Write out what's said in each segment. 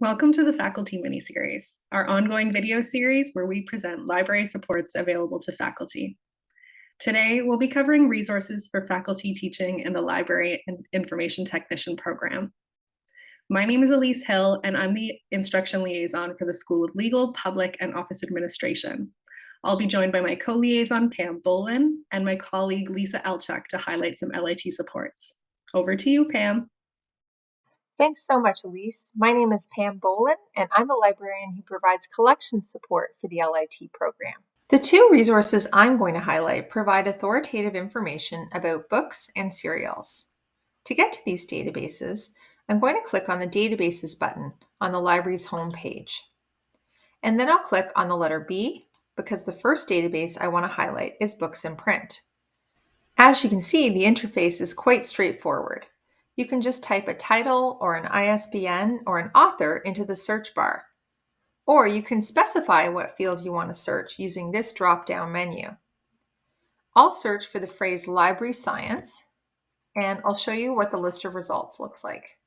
Welcome to the Faculty Miniseries, our ongoing video series where we present library supports available to faculty. Today, we'll be covering resources for faculty teaching in the Library and Information Technician program. My name is Elyse Hill, and I'm the Instruction Liaison for the School of Legal, Public, and Office Administration. I'll be joined by my co-liaison, Pam Bolan, and my colleague, Lisa Alchuk, to highlight some LIT supports. Over to you, Pam. Thanks so much, Elyse. My name is Pam Bolan, and I'm the librarian who provides collection support for the LIT program. The two resources I'm going to highlight provide authoritative information about books and serials. To get to these databases, I'm going to click on the Databases button on the library's home page. And then I'll click on the letter B because the first database I want to highlight is Books in Print. As you can see, the interface is quite straightforward. You can just type a title or an ISBN or an author into the search bar. Or you can specify what field you want to search using this drop-down menu. I'll search for the phrase library science, and I'll show you what the list of results looks like.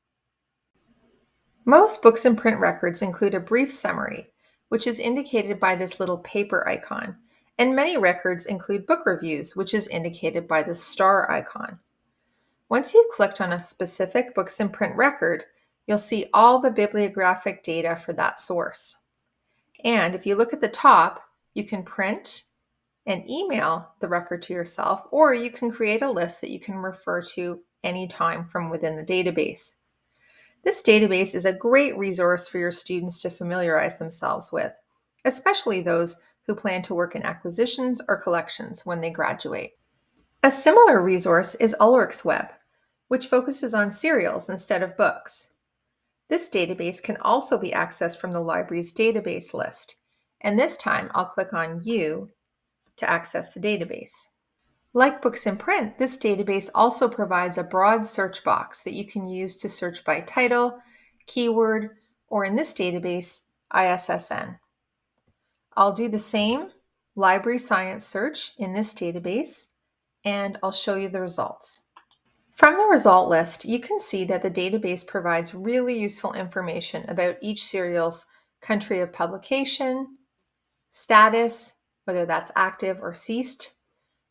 Most books and print records include a brief summary, which is indicated by this little paper icon, and many records include book reviews, which is indicated by the star icon. Once you've clicked on a specific books in print record, you'll see all the bibliographic data for that source. And if you look at the top, you can print and email the record to yourself, or you can create a list that you can refer to anytime from within the database. This database is a great resource for your students to familiarize themselves with, especially those who plan to work in acquisitions or collections when they graduate. A similar resource is Ulrich's Web, which focuses on serials instead of books. This database can also be accessed from the library's database list, and this time I'll click on U to access the database. Like Books in Print, this database also provides a broad search box that you can use to search by title, keyword, or in this database, ISSN. I'll do the same library science search in this database, and I'll show you the results. From the result list, you can see that the database provides really useful information about each serial's country of publication, status, whether that's active or ceased,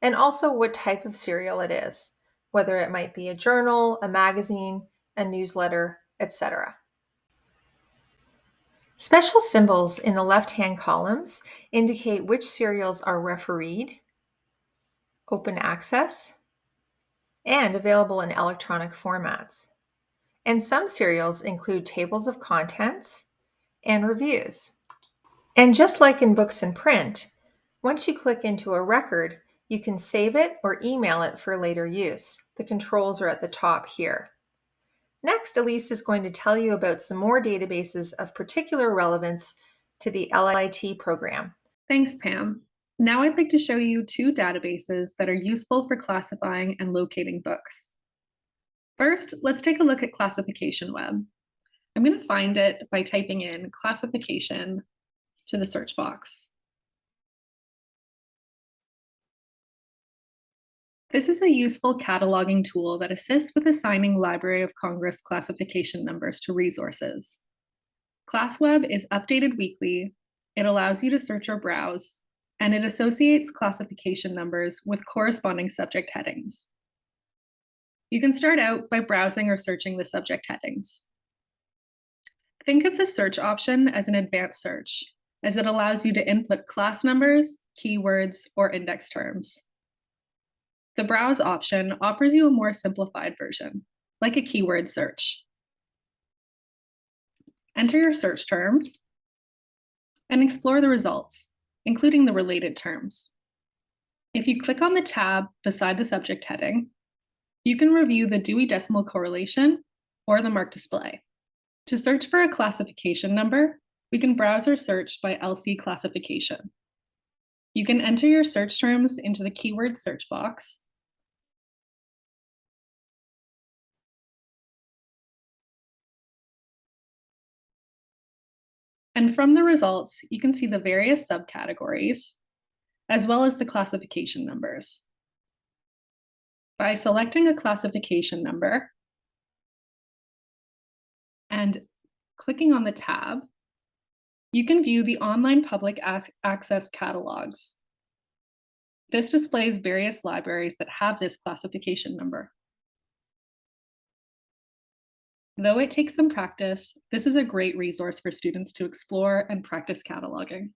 and also what type of serial it is, whether it might be a journal, a magazine, a newsletter, etc. Special symbols in the left-hand columns indicate which serials are refereed, open access, and available in electronic formats. And some serials include tables of contents and reviews. And just like in Books in Print, once you click into a record, you can save it or email it for later use. The controls are at the top here. Next, Elyse is going to tell you about some more databases of particular relevance to the LIT program. Thanks, Pam. Now I'd like to show you two databases that are useful for classifying and locating books. First, let's take a look at Classification Web. I'm going to find it by typing in classification to the search box. This is a useful cataloging tool that assists with assigning Library of Congress classification numbers to resources. ClassWeb is updated weekly, it allows you to search or browse, and it associates classification numbers with corresponding subject headings. You can start out by browsing or searching the subject headings. Think of the search option as an advanced search, as it allows you to input class numbers, keywords, or index terms. The browse option offers you a more simplified version, like a keyword search. Enter your search terms and explore the results, including the related terms. If you click on the tab beside the subject heading, you can review the Dewey Decimal Correlation or the mark display. To search for a classification number, we can browse or search by LC classification. You can enter your search terms into the keyword search box, and from the results, you can see the various subcategories, as well as the classification numbers. By selecting a classification number and Clicking on the tab, you can view the online public access catalogs. This displays various libraries that have this classification number. Though it takes some practice, this is a great resource for students to explore and practice cataloging.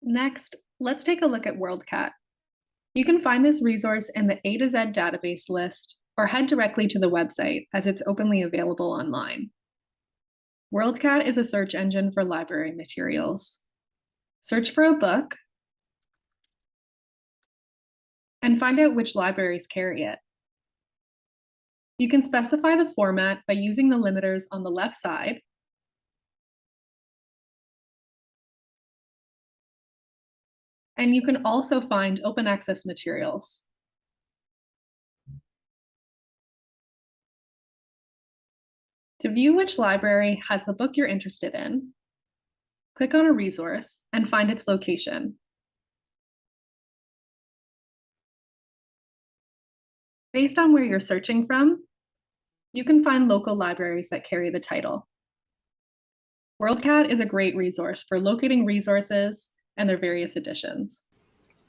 Next, let's take a look at Worldcat. You can find this resource in the A to Z database list or head directly to the website as it's openly available online. Worldcat is a search engine for library materials. Search for a book and find out which libraries carry it. You can specify the format by using the limiters on the left side, and you can also find open access materials. To view which library has the book you're interested in, click on a resource and find its location. Based on where you're searching from, you can find local libraries that carry the title. Worldcat is a great resource for locating resources and their various editions.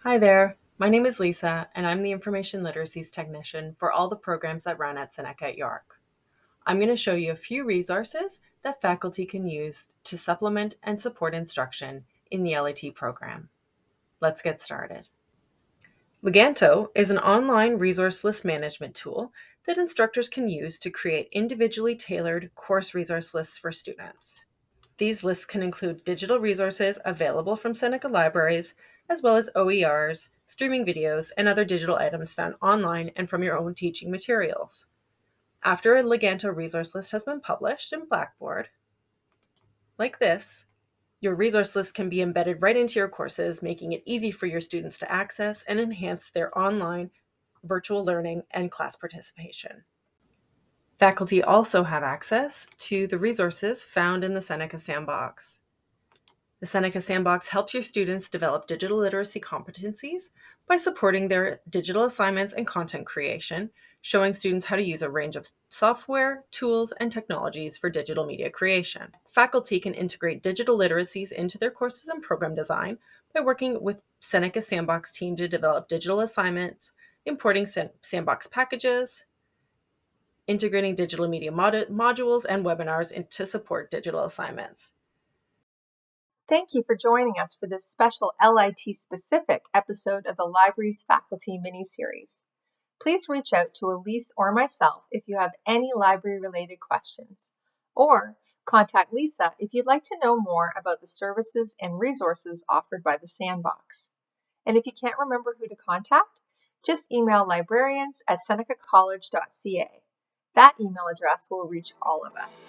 Hi there, my name is Lisa, and I'm the Information Literacies Technician for all the programs that run at Seneca at York. I'm going to show you a few resources that faculty can use to supplement and support instruction in the LIT program. Let's get started. Leganto is an online resource list management tool that instructors can use to create individually tailored course resource lists for students. These lists can include digital resources available from Seneca libraries, as well as OERs, streaming videos, and other digital items found online and from your own teaching materials. After a Leganto resource list has been published in Blackboard, like this, your resource list can be embedded right into your courses, making it easy for your students to access and enhance their online virtual learning and class participation. Faculty also have access to the resources found in the Seneca Sandbox. The Seneca Sandbox helps your students develop digital literacy competencies by supporting their digital assignments and content creation, showing students how to use a range of software, tools, and technologies for digital media creation. Faculty can integrate digital literacies into their courses and program design by working with Seneca Sandbox team to develop digital assignments, importing Sandbox packages, integrating digital media modules and webinars to support digital assignments. Thank you for joining us for this special LIT-specific episode of the Libraries Faculty Miniseries. Please reach out to Elyse or myself if you have any library-related questions, or contact Lisa if you'd like to know more about the services and resources offered by the Sandbox. And if you can't remember who to contact, just email librarians@senecacollege.ca. That email address will reach all of us.